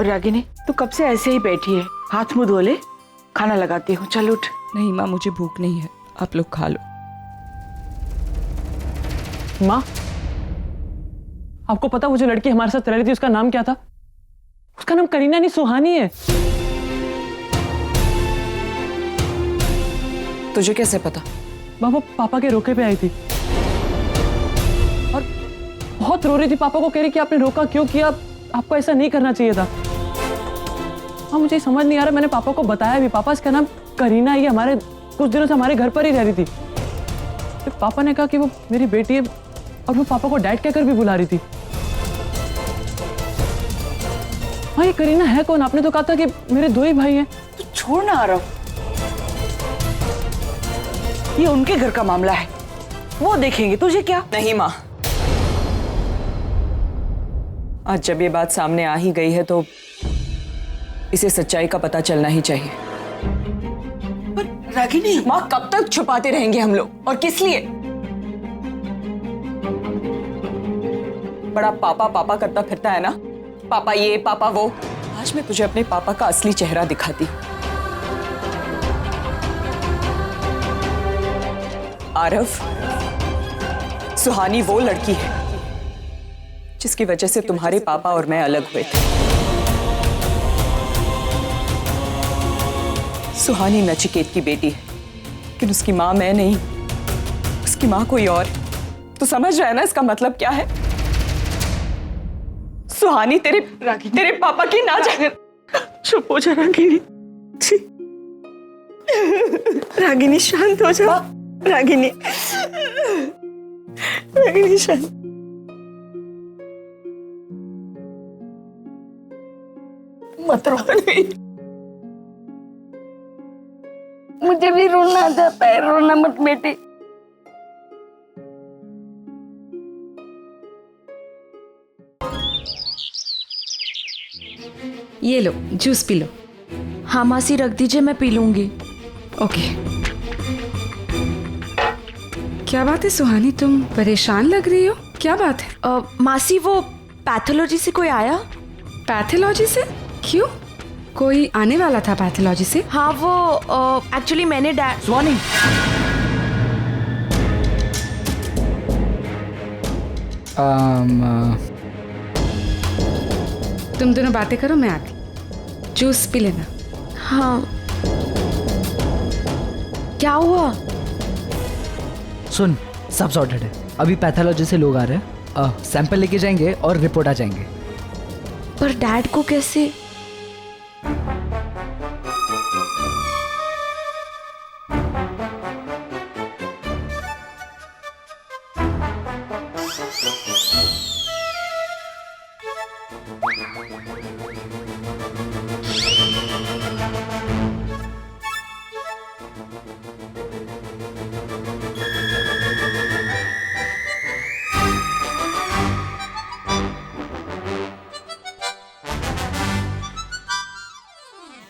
रागिनी तू कब से ऐसे ही बैठी है? हाथ मुंह धो ले, खाना लगाती हूँ। चल उठ। नहीं माँ, मुझे भूख नहीं है, आप लोग खा लो। माँ, आपको पता वो जो लड़की हमारे साथ रह रही थी उसका नाम क्या था? उसका नाम करीना नहीं सुहानी है। तुझे कैसे पता? माँ, वो पापा के रोके पे आई थी और बहुत रो रही थी। पापा को कह रही कि आपने रोका क्यों किया, आपको ऐसा नहीं करना चाहिए था। हाँ, मुझे समझ नहीं आ रहा। मैंने पापा को बताया भी, पापा इसका नाम करीना, ये हमारे कुछ दिनों से हमारे घर पर ही रह रही थी। तो पापा ने कहा कि वो मेरी बेटी है और वो पापा को डैड कहकर भी बुला रही थी। हाँ, ये करीना है कौन? आपने तो कहा था कि मेरे 2 ही भाई हैं। तू छोड़ ना आरव, ये उनके घर का मामला है, वो देखेंगे, तुझे क्या? नहीं माँ, आज जब ये बात सामने आ ही गई है तो इसे सच्चाई का पता चलना ही चाहिए। पर रागिनी, माँ, कब तक छुपाते रहेंगे हम लोग, और किस लिए? बड़ा पापा पापा करता फिरता है ना, पापा ये पापा वो। आज मैं तुझे अपने पापा का असली चेहरा दिखाती हूँ। आरव, सुहानी वो लड़की है जिसकी वजह से तुम्हारे पापा और मैं अलग हुए थे। सुहानी नचिकेत की बेटी है, लेकिन उसकी माँ मैं नहीं, उसकी माँ कोई और। तो समझ रहा है ना इसका मतलब क्या है? सुहानी तेरे पापा की ना जाने। चुप हो जा रागिनी। रागिनी शांत हो जा। रागिनी, रागिनी शांत। मत रो। मुझे भी रोना आ जाता है, रोना मत बेटी। ये लो, जूस पी लो। हाँ मासी, रख दीजिए, मैं पी लूंगी। ओके। क्या बात है सुहानी, तुम परेशान लग रही हो, क्या बात है? मासी, वो पैथोलॉजी से कोई आया? पैथोलॉजी से? क्यों, कोई आने वाला था पैथोलॉजी से? हाँ, वो एक्चुअली मैंने सुहानी, तुम दोनों बातें करो, मैं आती। जूस पी लेना। हाँ, क्या हुआ? सुन, सब सॉर्टेड है। अभी पैथोलॉजी से लोग आ रहे हैं, सैंपल लेके जाएंगे और रिपोर्ट आ जाएंगे। पर डैड को कैसे?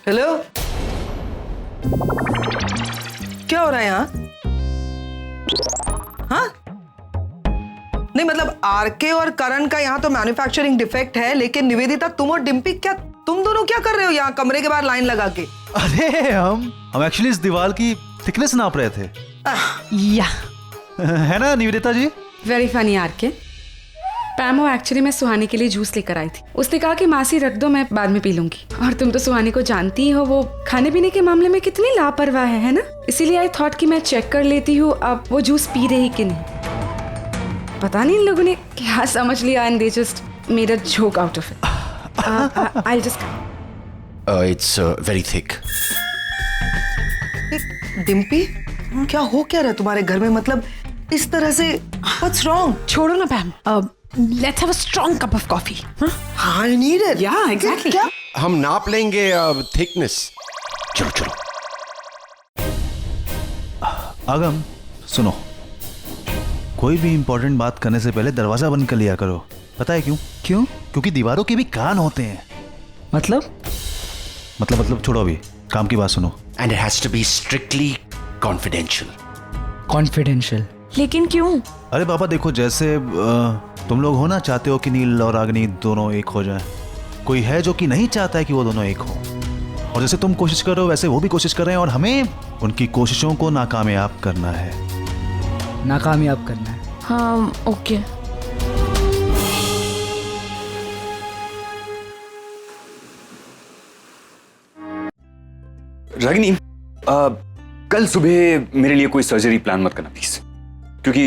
हेलो, क्या हो रहा है यहाँ? हाँ? नहीं मतलब आरके और करण का यहाँ तो मैन्युफैक्चरिंग डिफेक्ट है, लेकिन निवेदिता, तुम और डिम्पी, क्या तुम दोनों क्या कर रहे हो यहाँ कमरे के बाहर लाइन लगा के? अरे हम एक्चुअली इस दीवार की थिकनेस नाप रहे थे। या है ना निवेदिता जी? वेरी फनी आर के। पैमो, एक्चुअली मैं सुहानी के लिए जूस लेकर आई थी। उसने कहा कि मासी रख दो, मैं बाद में पी लूंगी। और तुम तो सुहानी को जानती ही हो, वो खाने पीने के मामले में कितनी लापरवाह है ना। इसीलिए आई थॉट कि मैं चेक कर लेती हूँ अब वो जूस पी रही कि नहीं। पता नहीं इन लोगों ने क्या समझ लिया, and they just made a joke out of it. I just it's very thick. Dimpy, क्या हो क्या रहा तुम्हारे घर में? मतलब इस तरह से व्हाट्स रॉन्ग? छोड़ो ना Pam, let's have a strong cup of coffee. हाँ, I need it. Yeah exactly. क्या? हम नाप लेंगे थिकनेस। चलो चलो। आगम, सुनो, कोई भी इंपॉर्टेंट बात करने से पहले दरवाजा बंद कर लिया करो। पता है क्यों? क्यों? क्योंकि दीवारों के भी कान होते हैं। मतलब छोड़ो, अभी काम की बात सुनो। And it has to be strictly confidential. Confidential? लेकिन क्यों? अरे पापा देखो, जैसे तुम लोग हो ना, चाहते हो कि नील और रागिनी दोनों एक हो जाए, कोई है जो कि नहीं चाहता है कि वो दोनों एक हो, और जैसे तुम कोशिश कर रहे हो वैसे वो भी कोशिश कर रहे हैं, और हमें उनकी कोशिशों को नाकामयाब करना है। नाकामयाब करना है। हाँ ओके। रागिनी, कल सुबह मेरे लिए कोई सर्जरी प्लान मत करना प्लीज, क्योंकि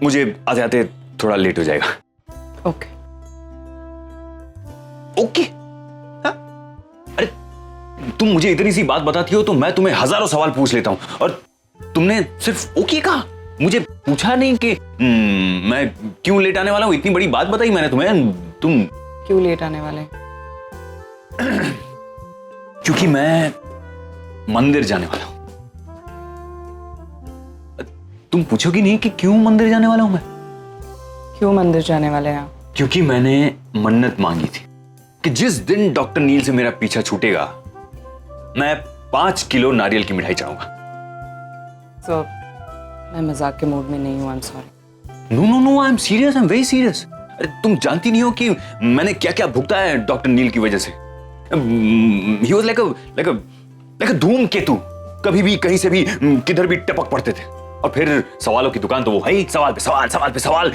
मुझे आते आते थोड़ा लेट हो जाएगा। ओके। ओके? हाँ? अरे तुम मुझे इतनी सी बात बताती हो तो मैं तुम्हें हजारों सवाल पूछ लेता हूं, और तुमने सिर्फ ओके कहा, मुझे पूछा नहीं कि मैं क्यों लेट आने वाला हूं। इतनी बड़ी बात बताई मैंने तुम्हें, तुम क्यों लेट आने वाले? क्योंकि मैं मंदिर जाने वाला हूं। तुम पूछोगी नहीं कि क्यों मंदिर जाने वाला हूं मैं? क्यों मंदिर जाने वाले हैं? क्योंकि मैंने मन्नत मांगी थी कि जिस दिन डॉक्टर नील से मेरा पीछा छूटेगा मैं 5 किलो नारियल की मिठाई चढ़ाऊंगा। तो मैं मजाक के मूड में नहीं हूं, I am sorry. No no no, I am serious, I am very serious. अरे तुम जानती नहीं हो कि मैंने क्या क्या भुगता है डॉक्टर नील की वजह से। ही वाज लाइक अ धूमकेतु, कभी भी कहीं से भी किधर भी टपक पड़ते थे, और फिर सवालों की दुकान तो वो है ही, सवाल पे सवाल, सवाल पे सवाल।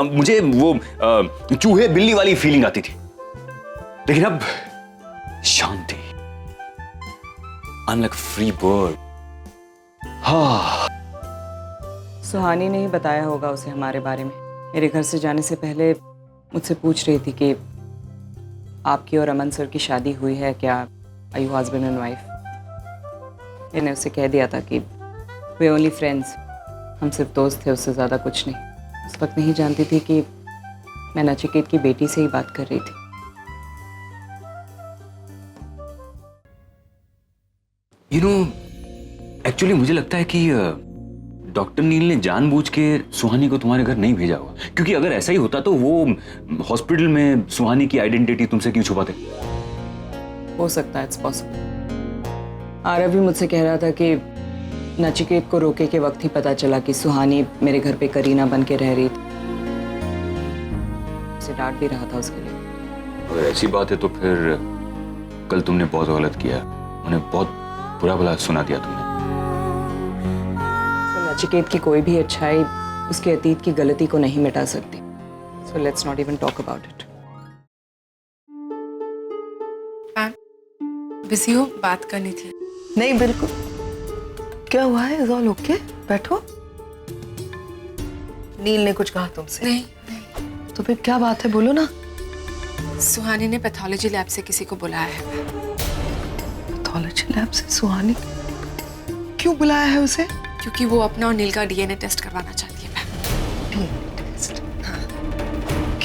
मुझे वो चूहे बिल्ली वाली फीलिंग आती थी, लेकिन अब Shanti, I am like free bird. हाँ, सुहानी ने ही बताया होगा उसे हमारे बारे में। मेरे घर से जाने से पहले मुझसे पूछ रही थी कि आपकी और अमन सर की शादी हुई है क्या, are you husband and wife. मैंने उसे कह दिया था कि वे ओनली फ्रेंड्स, हम सिर्फ दोस्त थे, उससे ज़्यादा कुछ नहीं। उस वक्त नहीं जानती थी कि मैं नचिकेत की बेटी से ही बात कर रही थी। यू नो, एक्चुअली मुझे लगता है कि डॉक्टर नील ने जानबूझ के सुहानी को तुम्हारे घर नहीं भेजा होगा, क्योंकि अगर ऐसा ही होता तो वो हॉस्पिटल में सुहानी की आइडेंटिटी तुमसे क्यों छुपाते? हो सकता है, इट्स पॉसिबल। आरव भी मुझसे कह रहा था कि नचिकेत को रोके के वक्त ही पता चला कि सुहानी मेरे घर पे करीना बन के रह रही थी। उसे डांट भी रहा था उसके लिए। अगर ऐसी बात है तो फिर कल तुमने बहुत गलत किया, उन्हें बहुत बुरा भला सुना दिया तुमने। तो नचिकेत की कोई भी अच्छाई उसके अतीत की गलती को नहीं मिटा सकती। So let's not even talk about it. Busy हो? बात करनी थी। नहीं बिल्कुल। क्या हुआ है? Is all okay? बैठो। नील ने कुछ कहा तुमसे? नहीं। तो फिर क्या बात है, बोलो ना। सुहानी ने पैथोलॉजी लैब से किसी को बुलाया है। पैथोलॉजी लैब से सुहानी? क्यों बुलाया है उसे? क्योंकि वो अपना और नील का डीएनए टेस्ट करवाना चाहती है। DNA test?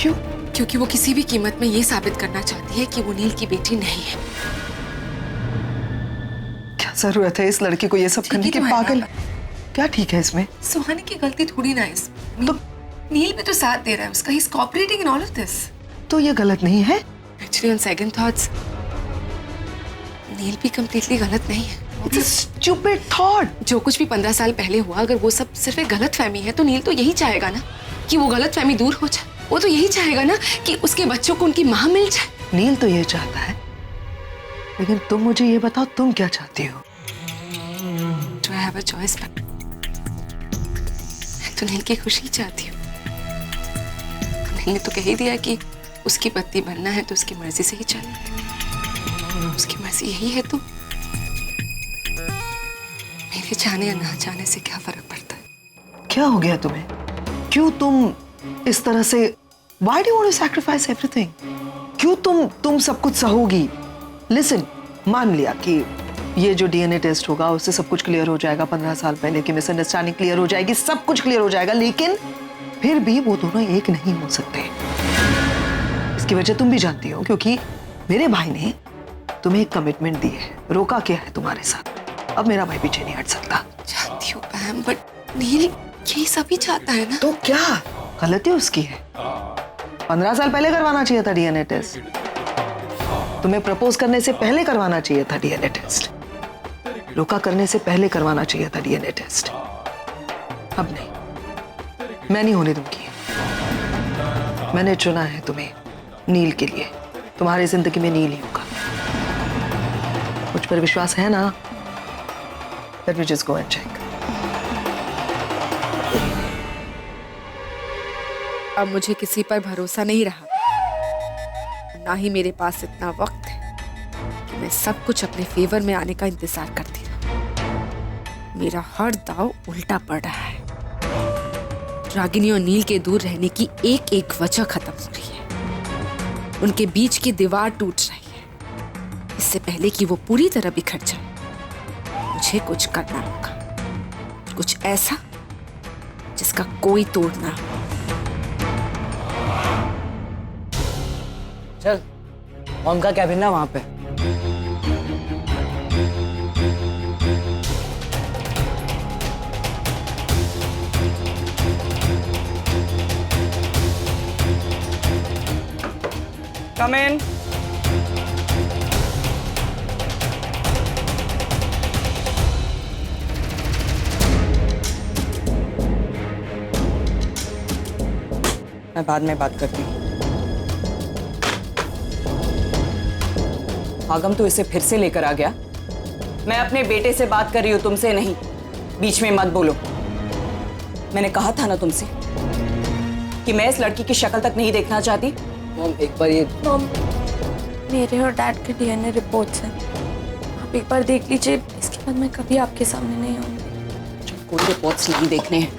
क्यों? क्योंकि वो किसी भी कीमत में ये साबित करना चाहती है कि वो नील की बेटी नहीं है। क्या जरूरत है इस लड़की को ये सब करने की? पागल। क्या ठीक है इसमें? सुहानी की गलती थोड़ी ना है इसमें। तो नील भी तो साथ दे रहा है उसका, he is cooperating in all of this. तो ये गलत नहीं है? एक्चुअली ऑन सेकंड थॉट्स नील भी कंप्लीटली गलत नहीं है। It's a stupid thought। जो कुछ भी 15 साल पहले हुआ, अगर वो सब सिर्फ एक गलतफहमी है तो नील तो यही चाहेगा ना कि वो गलतफहमी दूर हो जाए। वो तो यही चाहेगा ना कि उसके बच्चों को उनकी माँ मिल जाए। नील तो ये चाहता है, लेकिन तुम मुझे ये बताओ तुम क्या चाहती हो? Do I have a choice? मैं तो नील की खुशी चाहती हूँ। नील ने तो कह ही दिया कि उसकी पत्नी बनना है तो उसकी मर्जी से ही चले। उसकी मर्जी यही है तो मेरे चाहने या ना चाहने से क्या फर्क पड़ता है? क्या हो गया तुम्हें? क्यों तुम इस तरह से? Why do you want to sacrifice everything? क्यों तुम सब कुछ सहोगी? Listen, मान लिया कि ये जो डीएनए टेस्ट होगा उससे सब कुछ क्लियर हो जाएगा, 15 साल पहले की मिसअंडरस्टैंडिंग क्लियर हो जाएगी, सब कुछ क्लियर हो जाएगा, लेकिन फिर भी वो दोनों एक नहीं हो सकते। इसकी वजह तुम भी जानती हो, क्योंकि मेरे भाई ने तुम्हें एक कमिटमेंट दी है, रोका क्या है तुम्हारे साथ। अब मेरा भाई पीछे नहीं हट सकता। जानती हूँ पैम, बट नील यही सभी चाहता है ना। तो क्या गलती उसकी है? 15 साल पहले करवाना चाहिए था डीएनए टेस्ट। तुम्हें प्रपोज करने से पहले करवाना चाहिए था डीएनए टेस्ट। रोका करने से पहले करवाना चाहिए था डीएनए टेस्ट। अब नहीं, मैं नहीं होने दूंगी। मैंने चुना है तुम्हें नील के लिए, तुम्हारी जिंदगी में नील ही होगा। मुझ पर विश्वास है ना? Let me just go and check. अब मुझे किसी पर भरोसा नहीं रहा, ना ही मेरे पास इतना वक्त है कि मैं सब कुछ अपने फेवर में आने का इंतजार करती रहूं। मेरा हर दाव उल्टा पड़ रहा है। रागिनी और नील के दूर रहने की एक एक वजह खत्म हो रही है। उनके बीच की दीवार टूट रही है। इससे पहले कि वो पूरी तरह बिखर जाए, मुझे कुछ करना होगा, कुछ ऐसा जिसका कोई तोड़ ना हो। चल, मॉम का कैबिन ना वहां पे। Come in. मैं बाद में बात करती हूँ। आगम तो इसे फिर से लेकर आ गया। मैं अपने बेटे से बात कर रही हूँ, तुमसे नहीं। बीच में मत बोलो। मैंने कहा था ना तुमसे कि मैं इस लड़की की शक्ल तक नहीं देखना चाहती। मॉम एक बार ये मॉम, मेरे और डैड के डीएनए रिपोर्ट्स हैं, आप एक बार देख लीजिए। इसके बाद मैं कभी आपके सामने नहीं आऊंगी। कोई रिपोर्ट्स नहीं देखने हैं।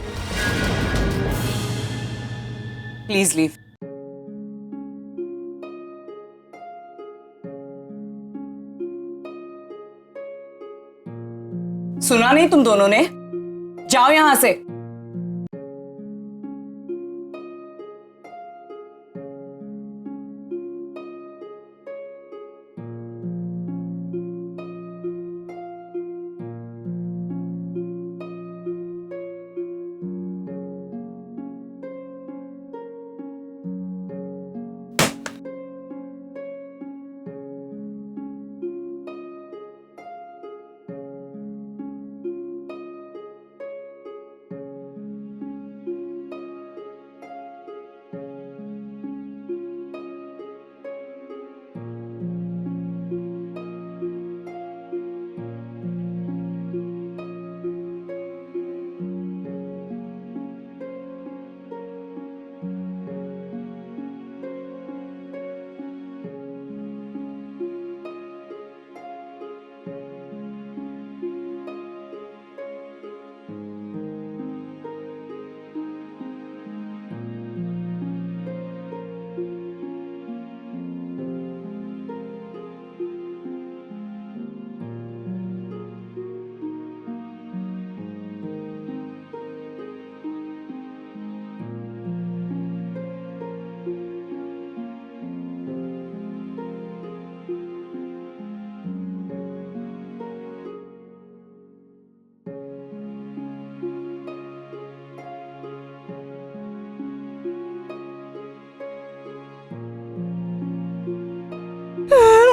Please leave. सुना नहीं तुम दोनों ने? जाओ यहां से।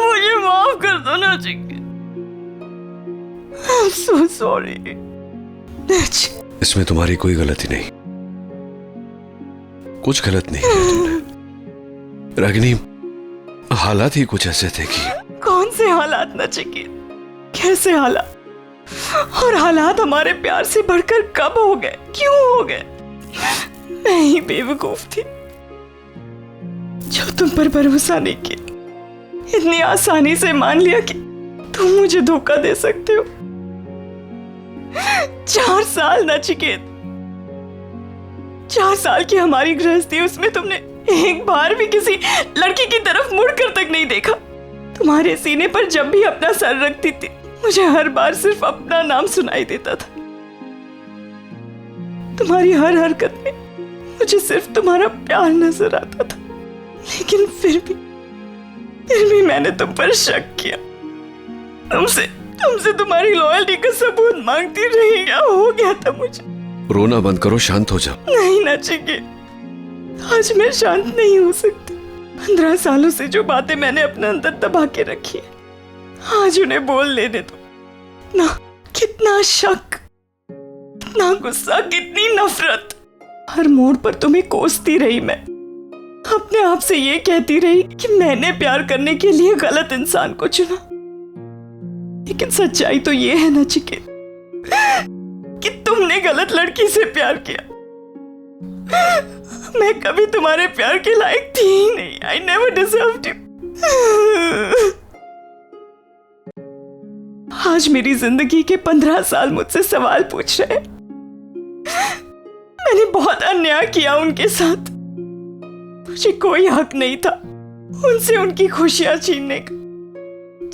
मुझे माफ कर दो ना चिकी। I'm so sorry. इसमें तुम्हारी कोई गलती नहीं, कुछ गलत नहीं किया तुमने। रागिनी, हालात ही कुछ ऐसे थे कि कौन से हालात नचिकेत? कैसे हालात? और हालात हमारे प्यार से बढ़कर कब हो गए? क्यों हो गए? मैं ही बेवकूफ थी जो तुम पर भरोसा नहीं किया। इतनी आसानी से मान लिया कि तुम मुझे धोखा दे सकते हो। 4 साल नचिकेत, 4 साल की हमारी गृहस्थी, उसमें तुमने एक बार भी किसी लड़की की तरफ मुड़कर तक नहीं देखा। तुम्हारे सीने पर जब भी अपना सर रखती थी, मुझे हर बार सिर्फ अपना नाम सुनाई देता था। तुम्हारी हर हरकत में मुझे सिर्फ तुम्हारा प्यार नजर आता था। लेकिन फिर भी मैंने तुम पर शक किया। तुमसे तुम्हारी लॉयल्टी का सबूत मांगती रही। क्या हो गया था मुझे? रोना बंद करो, शांत हो जाओ। नहीं नचिकेत, आज मैं शांत नहीं हो सकती। 15 सालों से जो बातें मैंने अपने अंदर दबा के रखी है, आज उन्हें बोल लेने दो। कितना शक, कितना गुस्सा, कितनी नफरत। हर मोड़ पर तुम्हें कोसती रही मैं, अपने आप से ये कहती रही कि मैंने प्यार करने के लिए गलत इंसान को चुना। लेकिन सच्चाई तो ये है ना चिके कि तुमने गलत लड़की से प्यार किया। मैं कभी तुम्हारे प्यार के लायक थी ही नहीं। I never deserved you. आज मेरी जिंदगी के 15 साल मुझसे सवाल पूछ रहे हैं। मैंने बहुत अन्याय किया उनके साथ। मुझे कोई हक नहीं था उनसे उनकी खुशियां छीनने का।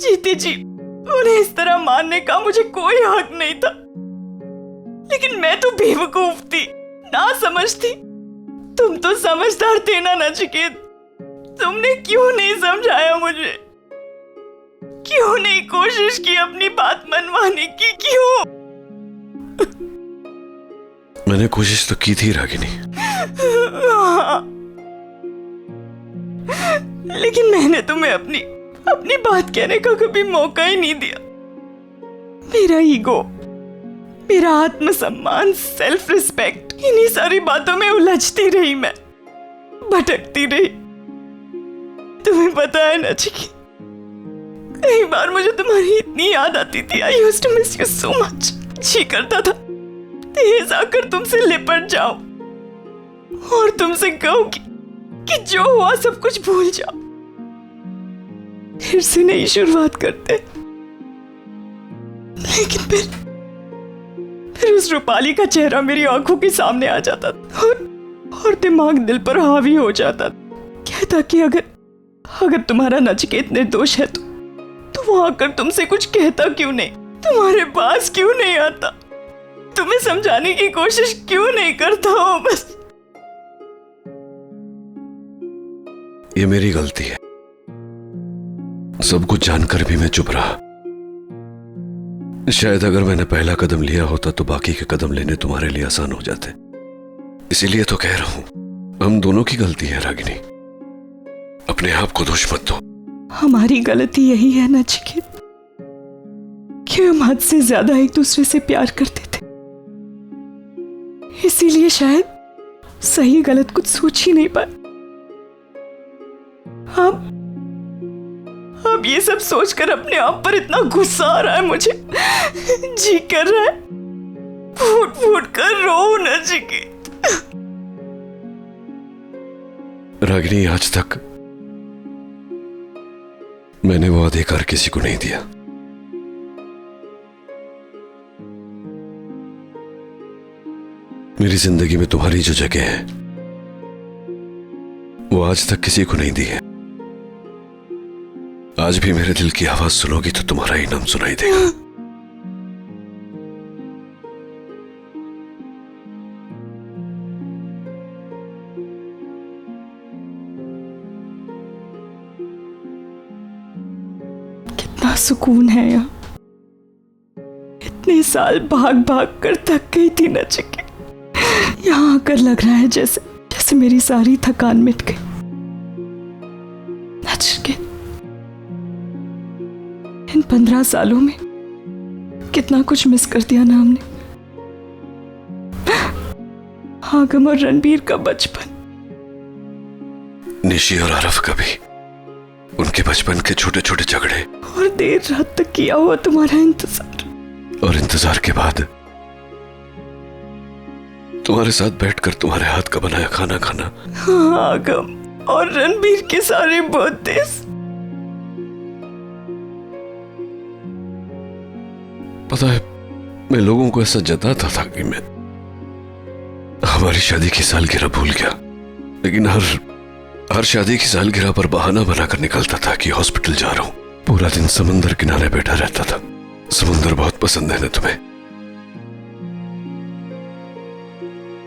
जीते जी उन्हें इस तरह मारने का मुझे कोई हक नहीं था। लेकिन मैं तो बेवकूफ थी, ना समझती। तुम तो समझदार थे ना नचिकेत। तुमने क्यों नहीं समझाया मुझे? क्यों नहीं कोशिश की अपनी बात मनवाने की? क्यों? मैंने कोशिश तो की थी रागिनी। लेकिन मैंने तुम्हें अपनी बात कहने का कभी मौका ही नहीं दिया। मेरा ईगो, मेरा आत्मसम्मान, सेल्फ रिस्पेक्ट, इन्हीं सारी बातों में उलझती रही मैं, भटकती रही। तुम्हें पता है ना चिकी, कई बार मुझे तुम्हारी इतनी याद आती थी। I used to miss you so much. जी करता था तेज आकर तुमसे लिपट जाओ और तुमसे कहूं कि जो हुआ सब कुछ भूल जाओ, फिर से नई शुरुआत करते। लेकिन फिर उस रूपाली का चेहरा मेरी आंखों के सामने आ जाता था और दिमाग दिल पर हावी हो जाता। कहता कि अगर तुम्हारा नचिकेत निर्दोष है तो वो आकर तुमसे कुछ कहता क्यों नहीं? तुम्हारे पास क्यों नहीं आता? तुम्हें समझाने की कोशिश क्यों नहीं करता हो? बस ये मेरी गलती है। सब कुछ जानकर भी मैं चुप रहा। शायद अगर मैंने पहला कदम लिया होता तो बाकी के कदम लेने तुम्हारे लिए आसान हो जाते। इसीलिए तो कह रहा हूं, हम दोनों की गलती है रागिनी। अपने आप को दोष मत दो। हमारी गलती यही है नचिकेत कि हम हद से ज्यादा एक दूसरे से प्यार करते थे। इसीलिए शायद सही गलत कुछ सोच ही नहीं पाए। अब ये सब सोचकर अपने आप पर इतना गुस्सा आ रहा है मुझे। जी कर रहा है फूट फूट कर रो नचिकेत। रागिनी, आज तक मैंने वो अधिकार किसी को नहीं दिया। मेरी जिंदगी में तुम्हारी जो जगह है वो आज तक किसी को नहीं दी है। आज भी मेरे दिल की आवाज सुनोगी तो तुम्हारा ही नाम सुनाई देगा। कितना सुकून है यहाँ। इतने साल भाग भाग कर थक गई थी नचिकेत। यहाँ आकर लग रहा है जैसे मेरी सारी थकान मिट गई। नचिकेत, इन 15 सालों में कितना कुछ मिस कर दिया ना हमने। आगम और रणबीर का बचपन, निशी और आरफ का भी, उनके बचपन के छोटे छोटे झगड़े, और देर रात तक किया हुआ तुम्हारा इंतजार, और इंतजार के बाद तुम्हारे साथ बैठकर तुम्हारे हाथ का बनाया खाना खाना। हाँ, आगम और रणबीर के सारे बर्थडेज। पता है, मैं लोगों को ऐसा जताता था कि मैं हमारी शादी की सालगिरह भूल गया, लेकिन हर शादी की सालगिरह पर बहाना बनाकर निकलता था कि हॉस्पिटल जा रहा हूं। पूरा दिन समंदर किनारे बैठा रहता था। समुंदर बहुत पसंद है ना तुम्हें?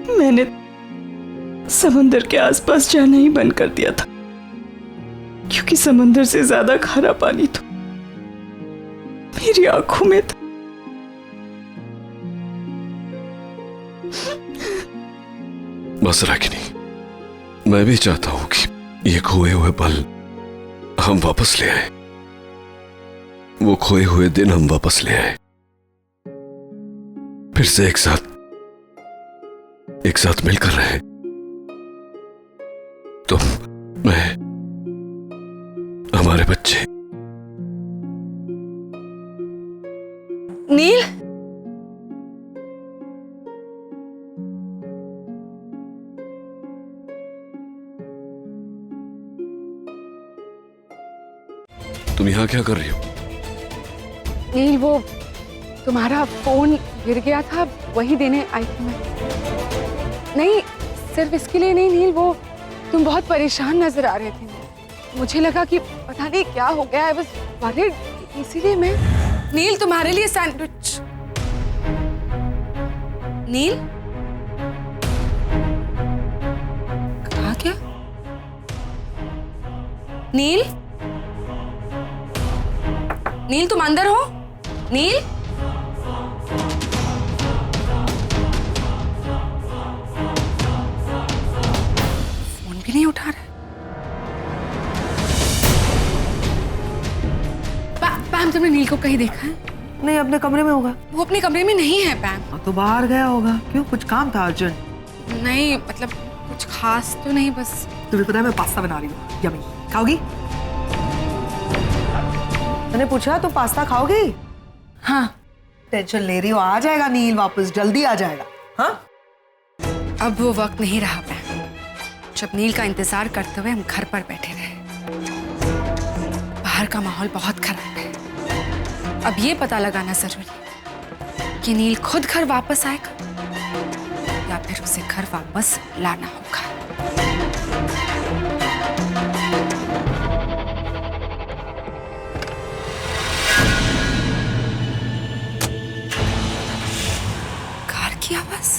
मैंने समंदर के आसपास जाना ही बंद कर दिया था, क्योंकि समंदर से ज्यादा खारा पानी तो मेरी आंखों में था। बस रागिनी, मैं भी चाहता हूं कि ये खोए हुए पल हम वापस ले आए, वो खोए हुए दिन हम वापस ले आए, फिर से एक साथ मिलकर रहे। मैं, हमारे बच्चे। नील, तुम यहाँ क्या कर रही हो? नील वो तुम्हारा फोन गिर गया था, वही देने आई थी मैं। नहीं, सिर्फ इसके लिए नहीं नील, वो तुम बहुत परेशान नजर आ रहे थे। मुझे लगा कि पता नहीं क्या हो गया है, बस वरीड, इसीलिए मैं। नील, तुम्हारे लिए सैंडविच। नील, कहा क्या? नील, नील तुम अंदर हो? नील, फोन भी नहीं उठा रहा। पैम, तुमने नील को कहीं देखा है? नहीं, अपने कमरे में होगा। वो अपने कमरे में नहीं है पैम। तो बाहर गया होगा। क्यों, कुछ काम था अर्जुन? नहीं, मतलब कुछ खास तो नहीं, बस। तुम्हें पता है मैं पास्ता बना रही हूँ, यम्मी। खाओगी? मैंने पूछा तुम पास्ता खाओगी? हाँ। टेंशन ले रही हो, आ जाएगा नील वापस, जल्दी आ जाएगा। हाँ, अब वो वक्त नहीं रहा पैम जब नील का इंतजार करते हुए हम घर पर बैठे रहे। बाहर का माहौल बहुत खराब है। अब ये पता लगाना जरूरी कि नील खुद घर वापस आएगा या फिर उसे घर वापस लाना होगा। कार की आवाज।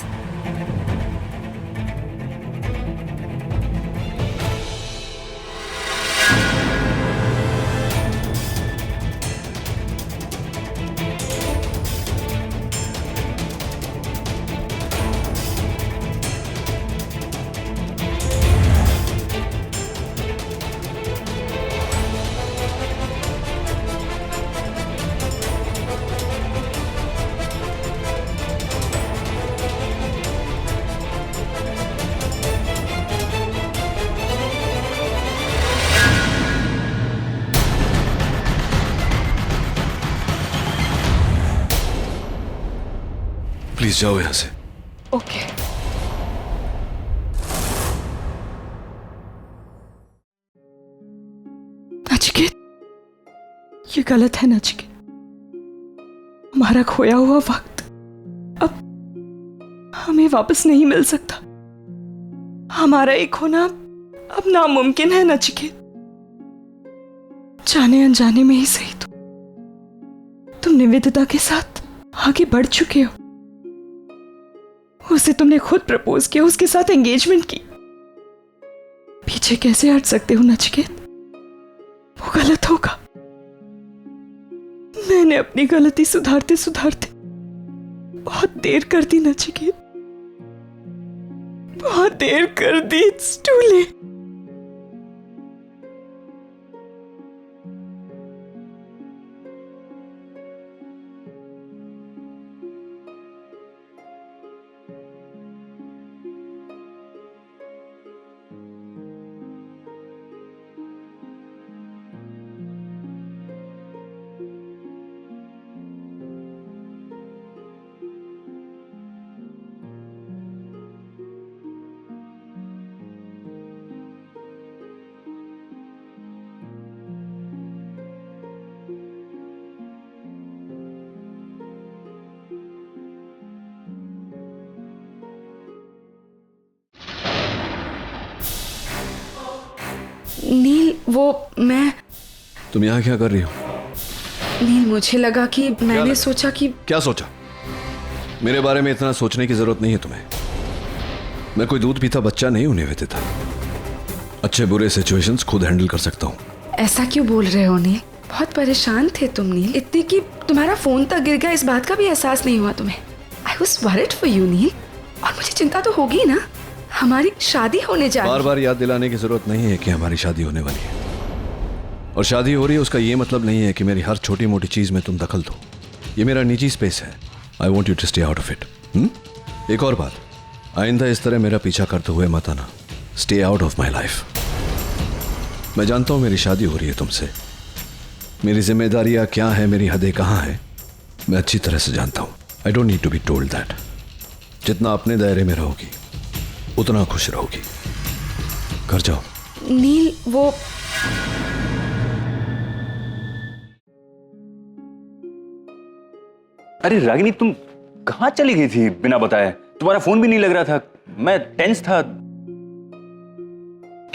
प्लीज जाओ यहाँ से। ओके। नचिकेत, ये गलत है नचिकेत। हमारा खोया हुआ वक्त अब हमें वापस नहीं मिल सकता। हमारा एक होना अब नामुमकिन है नचिकेत। जाने अनजाने में ही सही तुम निवेदिता के साथ आगे बढ़ चुके हो। उसे तुमने खुद प्रपोज किया, उसके साथ एंगेजमेंट की। पीछे कैसे हट सकते हो नचिकेत? वो गलत होगा। मैंने अपनी गलती सुधारते सुधारते बहुत देर कर दी नचिकेत, बहुत देर कर दी। It's too late. नील, वो मैं। तुम यहाँ क्या कर रही हो? नील, मुझे लगा कि मैंने सोचा कि। क्या सोचा? मेरे बारे में इतना सोचने की जरूरत नहीं है तुम्हें। मैं कोई दूध पीता बच्चा नहीं हूं निवेदिता। अच्छे बुरे सिचुएशंस खुद हैंडल कर सकता हूँ। ऐसा क्यों बोल रहे हो नील? बहुत परेशान थे तुम नील, इतनी कि तुम्हारा फोन तक गिर गया, इस बात का भी एहसास नहीं हुआ तुम्हें। I was worried for you Neel, और मुझे चिंता तो होगी ना। हमारी शादी होने जा रही है। बार बार याद दिलाने की जरूरत नहीं है कि हमारी शादी होने वाली है, और शादी हो रही है उसका ये मतलब नहीं है कि मेरी हर छोटी मोटी चीज में तुम दखल दो। ये मेरा निजी स्पेस है। I want you to stay out of it. एक और बात, आइंदा इस तरह मेरा पीछा करते हुए मत आना। Stay out of my life. मैं जानता हूं मेरी शादी हो रही है तुमसे, मेरी जिम्मेदारियां क्या है, मेरी हदें कहाँ हैं, मैं अच्छी तरह से जानता हूं। I don't need to be told that. जितना अपने दायरे में रहोगी उतना खुश रहोगी। घर जाओ। नील, वो अरे रागिनी, तुम कहाँ चली गई थी बिना बताए? तुम्हारा फोन भी नहीं लग रहा था, मैं टेंस था।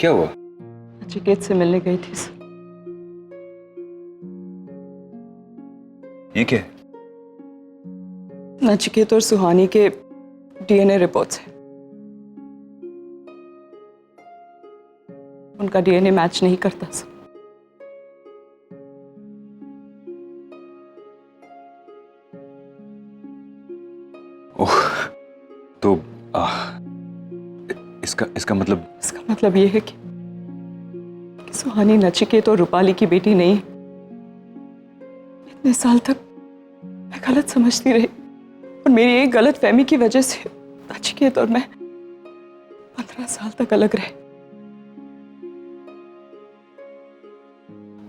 क्या हुआ? नचिकेत से मिलने गई थी सर। ये क्या है? नचिकेत और सुहानी के डीएनए रिपोर्ट्स हैं। उनका डीएनए मैच नहीं करता सर। ओह, तो इसका मतलब ये है कि सुहानी नचिकेत और रूपाली की बेटी नहीं। इतने साल तक मैं गलत समझती रही और मेरी एक गलत फहमी की वजह से नचिकेत और मैं 15 साल तक अलग रहे।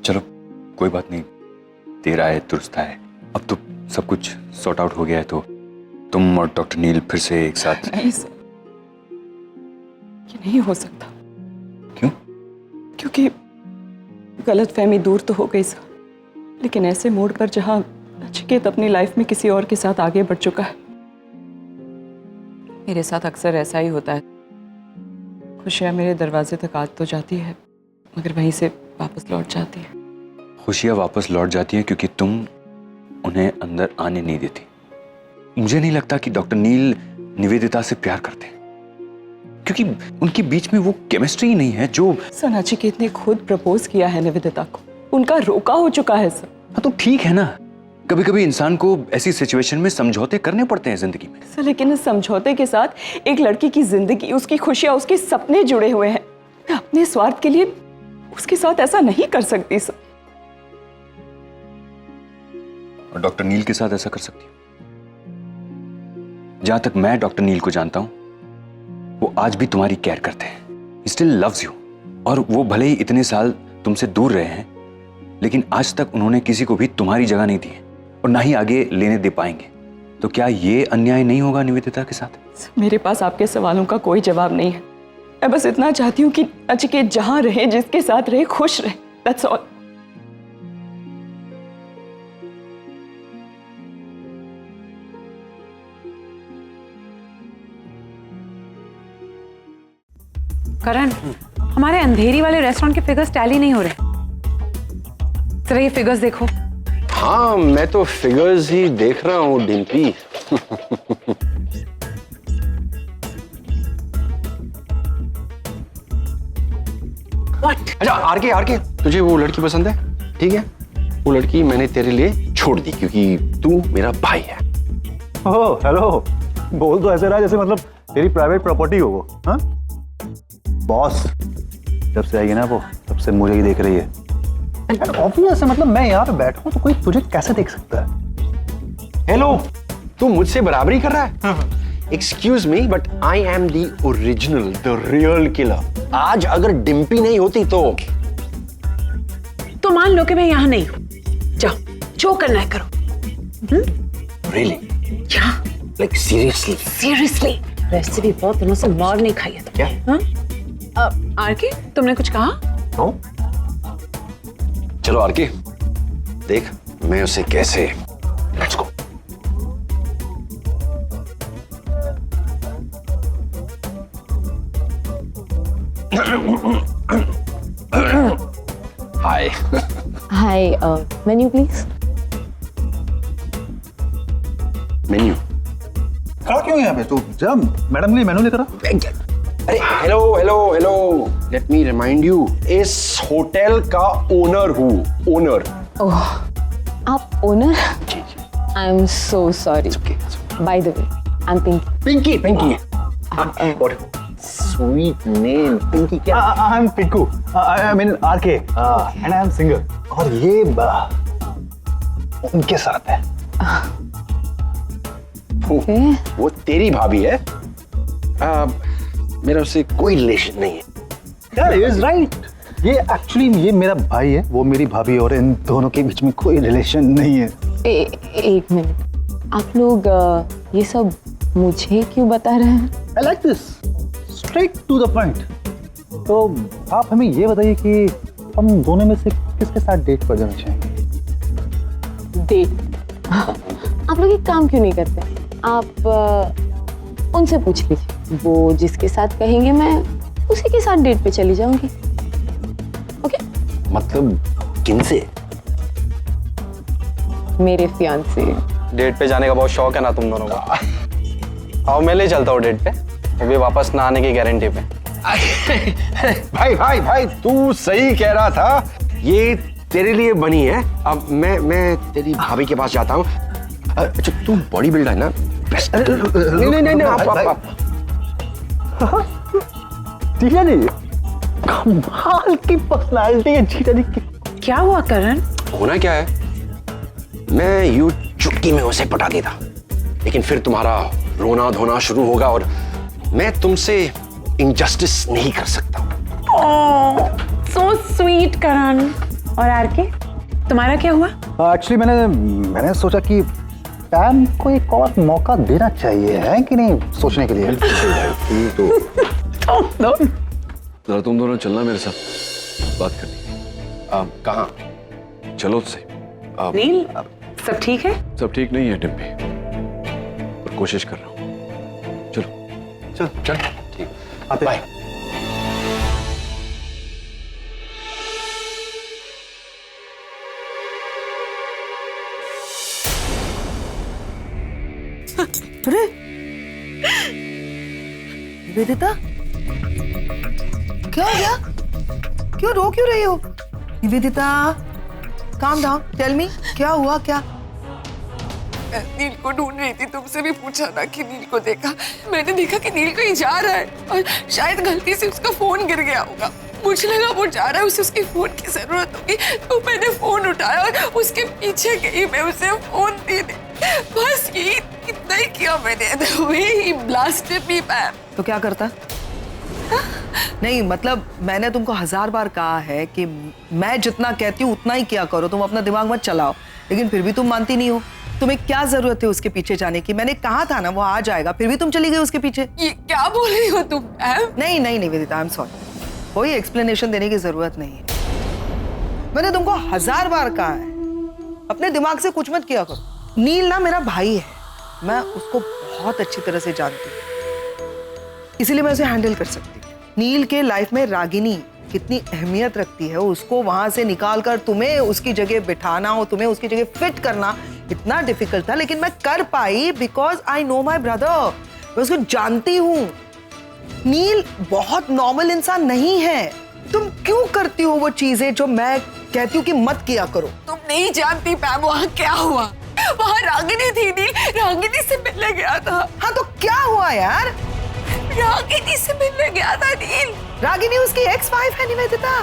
चलो कोई बात नहीं, देर आए दुरुस्त आए। अब तो सब कुछ सॉर्ट आउट हो गया है, तो तुम और डॉक्टर नील फिर से एक साथ। नहीं सर, ये नहीं हो सकता। क्यों? क्योंकि गलतफहमी दूर तो हो गई सर, लेकिन ऐसे मोड़ पर जहां नचिकेत अपनी लाइफ में किसी और के साथ आगे बढ़ चुका है। मेरे साथ अक्सर ऐसा ही होता है। खुशियां मेरे दरवाजे तक आ तो जाती है, मगर वहीं से वापस लौट जाती है। खुशियां वापस लौट जाती हैं क्योंकि तुम उन्हें अंदर आने नहीं देती। मुझे नहीं लगता कि डॉक्टर नील निवेदिता से प्यार करते हैं, क्योंकि उनके बीच में वो केमिस्ट्री ही नहीं है जो। सर, नचिकेत ने खुद प्रपोज किया है निवेदिता को, उनका रोका हो चुका है सर। हाँ तो ठीक है ना, कभी कभी इंसान को ऐसी सिचुएशन में समझौते करने पड़ते हैं जिंदगी में। सर, लेकिन इस समझौते के साथ एक लड़की की जिंदगी, उसकी खुशियां, उसके सपने जुड़े हुए हैं। मैं अपने स्वार्थ के लिए उसके साथ ऐसा नहीं कर सकती सर। और डॉक्टर नील के साथ ऐसा कर सकती हूँ? जहां तक मैं डॉक्टर नील को जानता हूं, वो आज भी तुम्हारी केयर करते हैं। He still loves you। और वो भले ही इतने साल तुमसे दूर रहे हैं, लेकिन आज तक उन्होंने किसी को भी तुम्हारी जगह नहीं दी है और ना ही आगे लेने दे पाएंगे। तो क्या ये अन्याय नहीं होगा निवेदिता के साथ? मेरे पास आपके सवालों का कोई जवाब नहीं है। मैं बस इतना चाहती हूँ कि नचिकेत जहां रहे, जिसके साथ रहे, खुश रहे। That's all। करण, हमारे अंधेरी वाले रेस्टोरेंट के फिगर्स टैली नहीं हो रहे। जरा ये फिगर्स देखो। हाँ, मैं तो फिगर्स ही देख रहा हूँ डिम्पी। What? अच्छा आरके, तुझे वो लड़की पसंद है? ठीक है, वो लड़की मैंने तेरे लिए छोड़ दी क्योंकि तू मेरा भाई है। ओह हेलो, बोल तो ऐसे रहा जैसे मतलब तेरी प्राइवेट प्रॉपर्टी हो वो। हाँ बॉस, जब से आई है ना वो, तब से मुझे ही देख रही है। ऑब्वियस है, मतलब मैं यहाँ पे बैठा हूँ तो कोई तुझे कैसे देख सकता है? हेलो, तू मुझसे बराबरी कर रहा है? Excuse me, but I am the original, the real killer. आज अगर डिम्पी नहीं होती तो मान लो कि मैं यहाँ नहीं हूँ। जाओ, जो करना है करो। रियली? क्या? Like seriously? सीरियसली? वैसे भी बहुत दिनों से मार नहीं खाई है तुमने। क्या? हाँ? आरके, तुमने कुछ कहा? नो। चलो आरके, देख मैं उसे कैसे। Let's go. Hi. Hi, menu please. Menu? खड़ा क्यों है यहाँ पे? तू जा मैडम के लिए मेनू लेकर आ। अरे hello, let me remind you, इस होटल का ओनर हूँ, ओनर। ओह, आप owner? I am so sorry. By the way, I am Pinky. Pinky. Sweet name, Pinky क्या? I am Pinku, I mean RK, and I am singer. और ये उनके साथ है। वो तेरी भाभी है। मेरा उससे कोई रिलेशन नहीं है। यार, he is right. ये एक्चुअली ये मेरा भाई है, वो मेरी भाभी है, और इन दोनों के बीच में कोई रिलेशन नहीं है। एक मिनट, आप लोग ये सब मुझे क्यों बता रहे हैं? I like this, straight to the point। तो आप हमें ये बताइए कि हम दोनों में से किसके साथ डेट पर जाना चाहेंगे? डेट? आप लोग एक काम क्यों नहीं करते? आप उनसे पूछ लीजिए, वो जिसके साथ कहेंगे मैं उसी के साथ डेट पे चली जाऊंगी। ओके? मतलब किनसे? मेरे फियांसे। डेट पे जाने का बहुत शौक है ना तुम दोनों को? आओ मैं ले चलता हूँ डेट पे, वो भी वापस ना आने की गारंटी पे। भाई भाई भाई तू सही कह रहा था, ये तेरे लिए बनी है। अब मैं तेरी भाभी के पास जाता हूँ। अच्छा तू बॉडी बिल्डर है ना? नहीं आप जीजा जी, कमाल की पर्सनालिटी है जीजा जी की। क्या हुआ करण? होना क्या है, मैं यूं चुटकी में उसे पटा देता, लेकिन फिर तुम्हारा रोना धोना शुरू होगा और मैं तुमसे इनजस्टिस नहीं कर सकता। सो स्वीट करण। और आरके, तुम्हारा क्या हुआ? एक्चुअली मैंने सोचा कि पैम को एक और मौका देना चाहिए, है कि नहीं, सोचने के लिए। जरा तुम दोनों चलना मेरे साथ, बात करनी। कहाँ? चलो से। नील, सब ठीक है? सब ठीक नहीं है डिम्पी, पर कोशिश कर रहा हूँ। चलो चल ठीक, आते बाय। अरे वेदिता, क्या हो गया? क्यों रो क्यों रही हो? वेदिता, काम डाउन, टेल मी क्या हुआ? क्या? नील को ढूंढ रही थी, तुमसे भी पूछा ना कि नील को देखा। मैंने देखा कि नील कहीं जा रहा है और शायद गलती से उसका फोन गिर गया होगा। मुझे लगा वो जा रहा है, उसे उसके फोन की जरूरत होगी, तो मैंने फोन उठाया और उसके पीछे गई, मैं उसे फोन देने। बस ये इतना ही किया मैंने। The way he blasted me, ma'am. तो क्या करता? नहीं मतलब मैंने तुमको 1000 बार कहा है कि मैं जितना कहती हूँ उतना ही किया करो, तुम अपना दिमाग मत चलाओ, लेकिन फिर भी तुम मानती नहीं हो। तुम्हें क्या जरूरत है उसके पीछे जाने की? मैंने कहा था ना वो आ जाएगा, फिर भी तुम चली गई उसके पीछे। ये क्या बोल रही हो तुम? नहीं वेदिता, आई एम सॉरी, कोई एक्सप्लेनेशन देने की जरूरत नहीं है। मैंने तुमको 1000 बार कहा है, अपने दिमाग से कुछ मत किया करो। नील ना मेरा भाई है, मैं उसको बहुत अच्छी तरह से जानती हूँ, इसीलिए मैं उसे हैंडल कर सकती हूँ। नील के लाइफ में रागिनी कितनी अहमियत रखती है, उसको वहां से निकाल कर तुम्हें उसकी जगह बिठाना और तुम्हें उसकी जगह फिट करना इतना डिफिकल्ट था, लेकिन मैं कर पाई because I know my brother. मैं उसको जानती हूँ। नील बहुत नॉर्मल इंसान नहीं है। तुम क्यों करती हो वो चीजें जो मैं कहती हूँ कि मत किया करो? तुम नहीं जानती पैम वहाँ क्या हुआ। वहाँ रागिनी थी, नील रागिनी से मिलने गया था। हाँ तो क्या हुआ यार? रागिनी से मिलने गया था नील। रागिनी उसकी एक्स वाइफ है निवेदिता।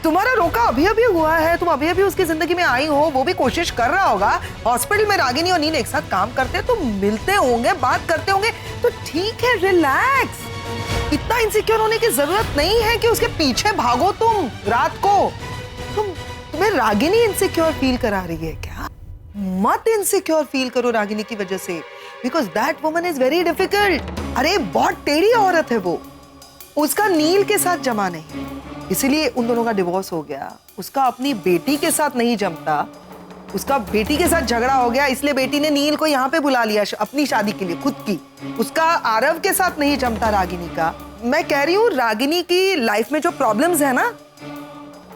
तुम्हारा रोका अभी अभी हुआ है, तुम अभी अभी उसकी जिंदगी में आई हो, वो भी कोशिश कर रहा होगा। हॉस्पिटल में रागिनी और नील एक साथ काम करते हैं तो मिलते होंगे, बात करते होंगे, तो ठीक है, रिलैक्स। इतना इनसिक्योर होने की जरूरत नहीं है कि उसके पीछे भागो तुम रात को। तुम्हें रागिनी इनसिक्योर फील करा रही है क्या? मत इनसिक्योर फील करो रागिनी की वजह से, because that woman is very difficult. अरे बहुत टेढ़ी औरत है वो, उसका नील के साथ जमा नहीं, इसीलिए उन दोनों का डिवोर्स हो गया। उसका अपनी बेटी के साथ नहीं जमता, उसका बेटी के साथ झगड़ा हो गया, इसलिए बेटी ने नील को यहाँ पे बुला लिया अपनी शादी के लिए, खुद की। उसका आरव के साथ नहीं जमता रागिनी का। मैं कह रही हूँ रागिनी की लाइफ में जो प्रॉब्लम्स है ना,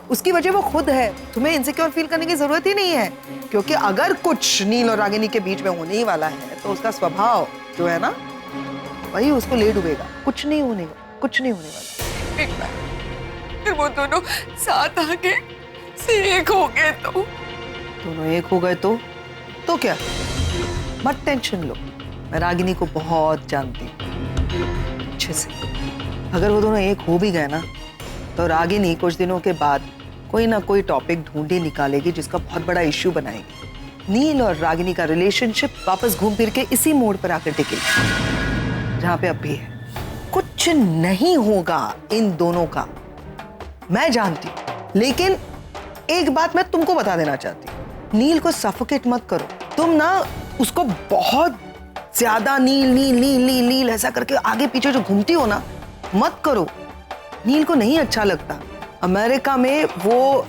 उसकी वजह वो खुद है। तुम्हें इनसिक्योर फील करने की जरूरत ही नहीं है, क्योंकि अगर कुछ नील और रागिनी के बीच में होने ही वाला है तो उसका स्वभाव जो है ना वही उसको ले डूबेगा। कुछ नहीं होने वाला। एक बार फिर वो दोनों साथ आके से एक हो गए तो दोनों एक हो गए तो क्या? मत टेंशन लो, मैं रागिनी को बहुत जानती हूँ अच्छे से। अगर वो दोनों एक हो भी गए ना तो रागिनी कुछ दिनों के बाद कोई ना कोई टॉपिक ढूंढे निकालेगी जिसका बहुत बड़ा इश्यू बनाएगी। नील और रागिनी का रिलेशनशिप वापस घूम फिर के इसी मोड़ पर आकर टिकेगी जहां पे अब भी है। कुछ नहीं होगा इन दोनों का, मैं जानती हूँ, लेकिन एक बात मैं तुमको बता देना चाहती हूँ, नील को सफोकेट मत करो। तुम ना उसको बहुत ज्यादा नील नील नील नील नील ऐसा करके आगे पीछे जो घूमती हो ना, मत करो। नील को नहीं अच्छा लगता। अमेरिका में वो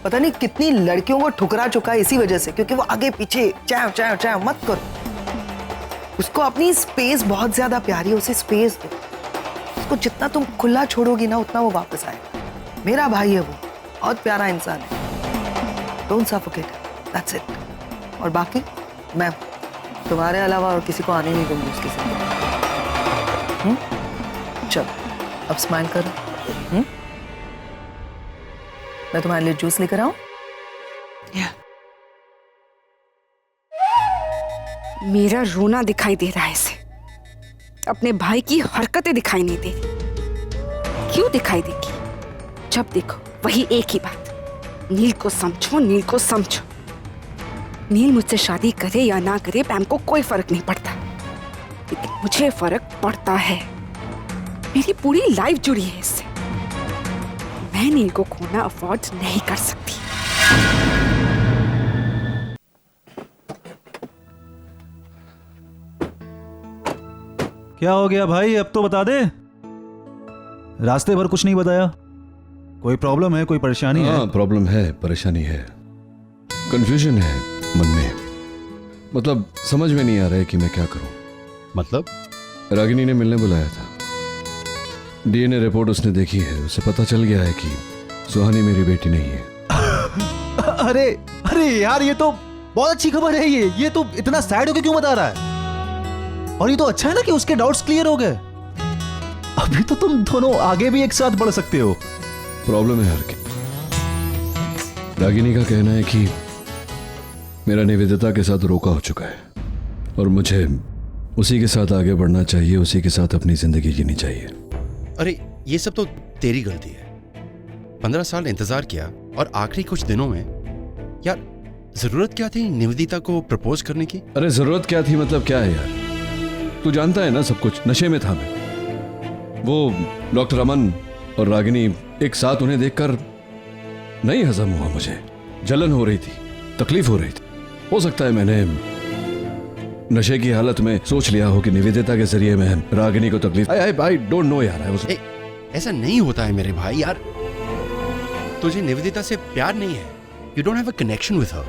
पता नहीं कितनी लड़कियों को ठुकरा चुका है इसी वजह से, क्योंकि वो आगे पीछे चैव चैव चैव। मत करो। उसको अपनी स्पेस बहुत ज्यादा प्यारी है, उसे स्पेस दो। उसको जितना तुम खुला छोड़ोगी ना, उतना वो वापस आएगा। मेरा भाई है वो, बहुत प्यारा इंसान है। Don't suffocate, that's it. और बाकी मैं तुम्हारे अलावा और किसी को आने नहीं दूंगी उसके साथ। चलो अब स्माइल करो। मैं तुम्हारे लिए जूस लेकर आऊं? मेरा रोना दिखाई दे रहा है इसे, अपने भाई की हरकतें दिखाई नहीं दे रही। क्यों दिखाई देगी? जब देखो वही एक ही बात, नील को समझो, नील को समझो। नील मुझसे शादी करे या ना करे पैम को कोई फर्क नहीं पड़ता, लेकिन मुझे फर्क पड़ता है। मेरी पूरी लाइफ जुड़ी है इससे। मैं नील को खोना अफोर्ड नहीं कर सकती। क्या हो गया भाई, अब तो बता दे। रास्ते भर कुछ नहीं बताया। कोई प्रॉब्लम है, कोई परेशानी है? हाँ, प्रॉब्लम है, परेशानी है, कंफ्यूजन है मन में। मतलब समझ में नहीं आ रहा है कि मैं क्या करूं। मतलब? रागिनी ने मिलने बुलाया था। डीएनए रिपोर्ट उसने देखी है, उसे पता चल गया है कि सुहानी मेरी बेटी नहीं है। अरे अरे यार, ये तो बहुत अच्छी खबर है। ये तो इतना सैड होके क्यों बता रहा है? और ये तो अच्छा है ना कि उसके डाउट्स क्लियर हो गए। अभी तो तुम दोनों आगे भी एक साथ बढ़ सकते हो। प्रॉब्लम है हर की। रागिनी का कहना है कि मेरा निवेदिता के साथ रोका हो चुका है और मुझे उसी के साथ आगे बढ़ना चाहिए, उसी के साथ अपनी जिंदगी जीनी चाहिए। अरे ये सब तो तेरी गलती है। 15 साल इंतजार किया और आखिरी कुछ दिनों में यार, जरूरत क्या थी निवेदिता को प्रपोज करने की? अरे जरूरत क्या थी मतलब क्या है यार, तू जानता है ना सब कुछ। नशे में था मैं। वो डॉक्टर अमन और रागिनी एक साथ, उन्हें देखकर नहीं हजम हुआ मुझे। जलन हो रही थी, तकलीफ हो रही थी। हो सकता है मैंने नशे की हालत में सोच लिया हो कि निवेदिता के जरिए मैं रागिनी को तकलीफ। आई डोंट नो यार। ऐसा नहीं होता है मेरे भाई। यार तुझे निवेदिता से प्यार नहीं है, you don't have a connection with her.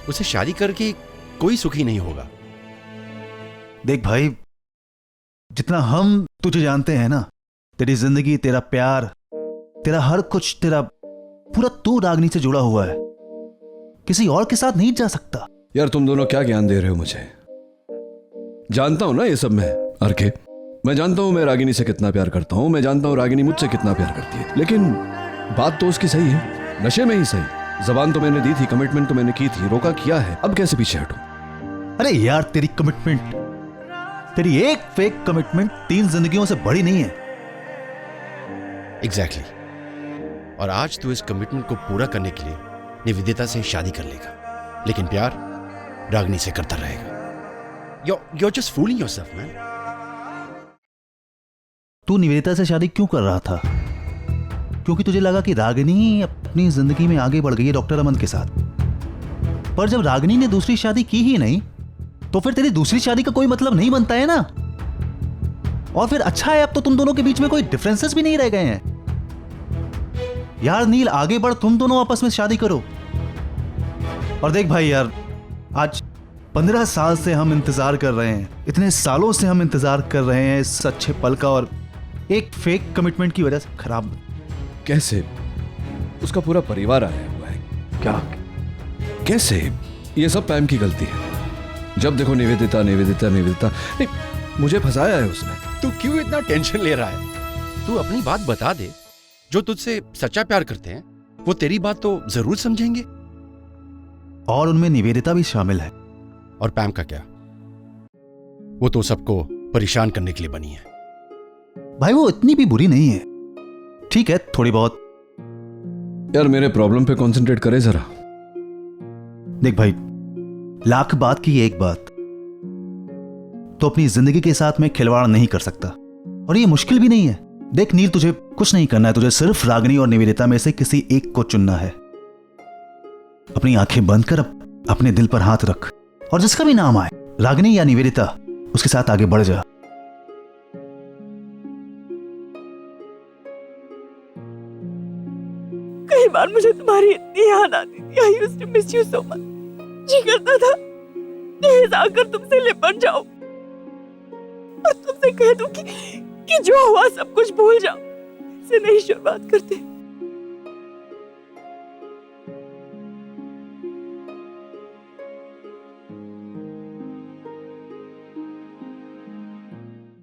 उसे शादी करके कोई सुखी नहीं होगा। देख भाई, जितना हम तुझे जानते हैं ना, तेरी जिंदगी, तेरा प्यार, तेरा हर कुछ, तेरा पूरा तू रागिनी से जुड़ा हुआ है। किसी और के साथ नहीं जा सकता। यार तुम दोनों क्या ज्ञान दे रहे हो मुझे? जानता हूं ना ये सब मैं, आरके। मैं जानता हूं मैं रागिनी से कितना प्यार करता हूं, मैं जानता हूं रागिनी मुझसे कितना प्यार करती है, लेकिन बात तो उसकी सही है, नशे में ही सही। जबान तो मैंने दी थी, कमिटमेंट तो मैंने की थी, रोका किया है, अब कैसे पीछे हटूं? अरे यार, तेरी कमिटमेंट, तेरी एक फेक कमिटमेंट 3 जिंदगियों से बड़ी नहीं है। एग्जैक्टली। और आज तू इस कमिटमेंट को पूरा करने के लिए निवेदिता से शादी कर लेगा, लेकिन प्यार रागिनी से करता रहेगा। You're just fooling yourself, man. तू निवेदिता से शादी क्यों कर रहा था? क्योंकि तुझे लगा कि रागिनी अपनी जिंदगी में आगे बढ़ गई है डॉक्टर अमन के साथ। पर जब रागिनी ने दूसरी शादी की ही नहीं, तो फिर तेरी दूसरी शादी का कोई मतलब नहीं बनता है ना। और फिर अच्छा है, अब तो तुम दोनों के बीच में कोई डिफरेंसेस भी नहीं रह गए हैं। यार नील, आगे बढ़, तुम दोनों आपस में शादी करो। और देख भाई यार, आज 15 साल से हम इंतजार कर रहे हैं, इतने सालों से हम इंतजार कर रहे हैं इस अच्छे पल का, और एक फेक कमिटमेंट की वजह से खराब। कैसे? उसका पूरा परिवार आया हुआ है। क्या? कैसे? ये सब पैम की गलती है। जब देखो निवेदिता निवेदिता निवेदिता। नहीं, मुझे फंसाया है उसने। तू क्यों इतना टेंशन ले रहा है? तू अपनी बात बता दे। जो तुझसे सच्चा प्यार करते हैं वो तेरी बात तो जरूर समझेंगे। और उनमें निवेदिता भी शामिल है। और पैम का क्या? वो तो सबको परेशान करने के लिए बनी है। भाई वो इतनी भी बुरी नहीं है, ठीक है, थोड़ी बहुत। यार मेरे प्रॉब्लम पे कंसंट्रेट करे जरा। देख भाई, लाख बात की एक बात, तो अपनी जिंदगी के साथ में खिलवाड़ नहीं कर सकता। और ये मुश्किल भी नहीं है, देख नील, तुझे कुछ नहीं करना है, तुझे सिर्फ रागिनी और निवेदिता में से किसी एक को चुनना है। अपनी आंखें बंद कर अपने दिल पर हाथ रख और जिसका भी नाम आए, रागिनी या निवेदिता, उसके साथ आगे बढ़ जा। कई बार मुझे तुम्हारी इतनी याद आती थी। I used to miss you so much. जी करता था तेज आकर तुमसे लिपट जाओ और तुमसे कह दूं कि जो हुआ सब कुछ भूल जाओ, से नहीं शुरुआत करते।